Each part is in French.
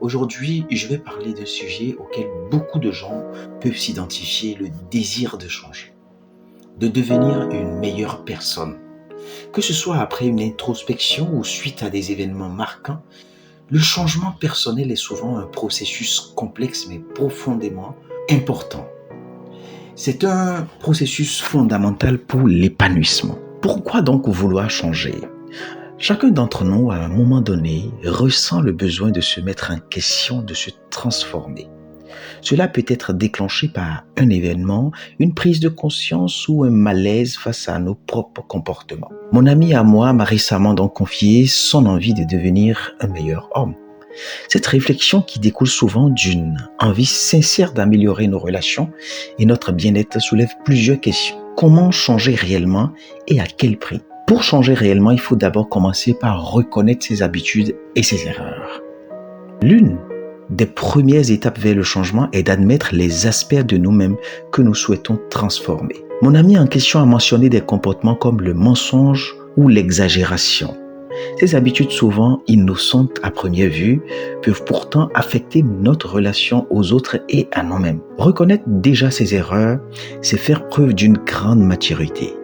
Aujourd'hui, je vais parler d'un sujet auquel beaucoup de gens peuvent s'identifier, le désir de changer, de devenir une meilleure personne. Que ce soit après une introspection ou suite à des événements marquants, le changement personnel est souvent un processus complexe mais profondément important. C'est un processus fondamental pour l'épanouissement. Pourquoi donc vouloir changer? Chacun d'entre nous, à un moment donné, ressent le besoin de se mettre en question, de se transformer. Cela peut être déclenché par un événement, une prise de conscience ou un malaise face à nos propres comportements. Mon ami à moi m'a récemment donc confié son envie de devenir un meilleur homme. Cette réflexion qui découle souvent d'une envie sincère d'améliorer nos relations et notre bien-être soulève plusieurs questions. Comment changer réellement et à quel prix? Pour changer réellement, il faut d'abord commencer par reconnaître ses habitudes et ses erreurs. L'une des premières étapes vers le changement est d'admettre les aspects de nous-mêmes que nous souhaitons transformer. Mon ami en question a mentionné des comportements comme le mensonge ou l'exagération. Ces habitudes souvent innocentes à première vue peuvent pourtant affecter notre relation aux autres et à nous-mêmes. Reconnaître déjà ses erreurs, c'est faire preuve d'une grande maturité.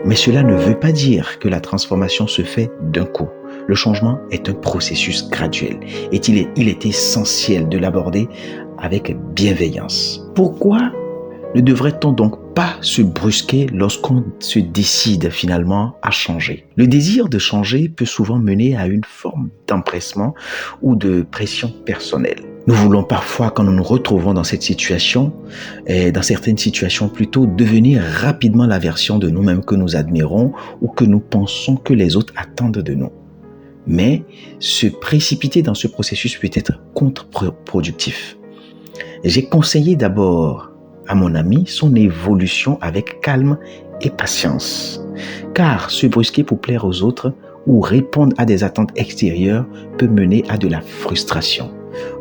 Mais cela ne veut pas dire que la transformation se fait d'un coup. Le changement est un processus graduel et il est essentiel de l'aborder avec bienveillance. Pourquoi ne devrait-on donc pas se brusquer lorsqu'on se décide finalement à changer? Le désir de changer peut souvent mener à une forme d'empressement ou de pression personnelle. Nous voulons parfois, quand nous nous retrouvons dans cette situation, dans certaines situations plutôt, devenir rapidement la version de nous-mêmes que nous admirons ou que nous pensons que les autres attendent de nous. Mais se précipiter dans ce processus peut être contre-productif. J'ai conseillé d'abord à mon ami son évolution avec calme et patience. Car se brusquer pour plaire aux autres ou répondre à des attentes extérieures peut mener à de la frustration,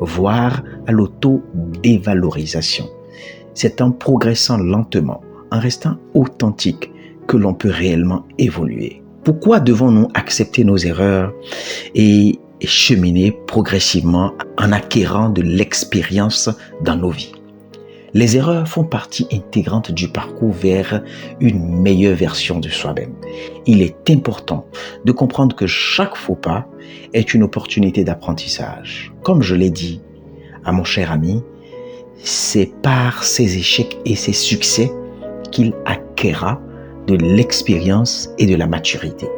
voire à l'auto-dévalorisation. C'est en progressant lentement, en restant authentique, que l'on peut réellement évoluer. Pourquoi devons-nous accepter nos erreurs et cheminer progressivement en acquérant de l'expérience dans nos vies? Les erreurs font partie intégrante du parcours vers une meilleure version de soi-même. Il est important de comprendre que chaque faux pas est une opportunité d'apprentissage. Comme je l'ai dit à mon cher ami, c'est par ses échecs et ses succès qu'il acquérera de l'expérience et de la maturité.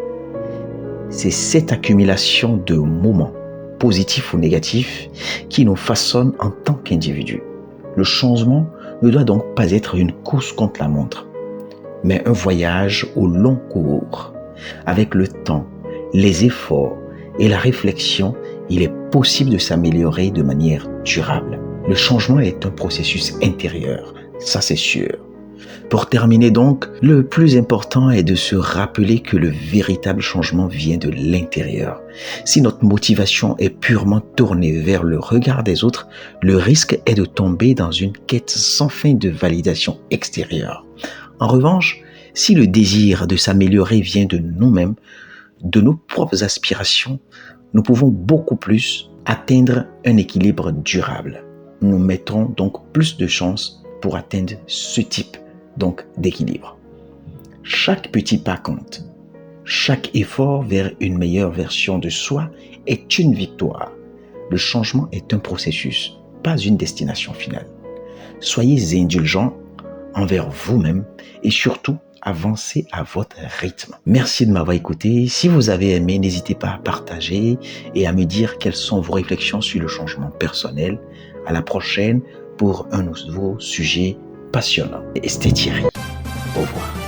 C'est cette accumulation de moments, positifs ou négatifs, qui nous façonne en tant qu'individus. Le changement ne doit donc pas être une course contre la montre, mais un voyage au long cours. Avec le temps, les efforts et la réflexion, il est possible de s'améliorer de manière durable. Le changement est un processus intérieur, ça c'est sûr. Pour terminer donc, le plus important est de se rappeler que le véritable changement vient de l'intérieur. Si notre motivation est purement tournée vers le regard des autres, le risque est de tomber dans une quête sans fin de validation extérieure. En revanche, si le désir de s'améliorer vient de nous-mêmes, de nos propres aspirations, nous pouvons beaucoup plus atteindre un équilibre durable. Nous mettrons donc plus de chances pour atteindre ce type d'équilibre. Chaque petit pas compte. Chaque effort vers une meilleure version de soi est une victoire. Le changement est un processus, pas une destination finale. Soyez indulgents envers vous-même et surtout avancez à votre rythme. Merci de m'avoir écouté. Si vous avez aimé, n'hésitez pas à partager et à me dire quelles sont vos réflexions sur le changement personnel. À la prochaine pour un nouveau sujet passionnant. Et c'était Thierry. Au revoir.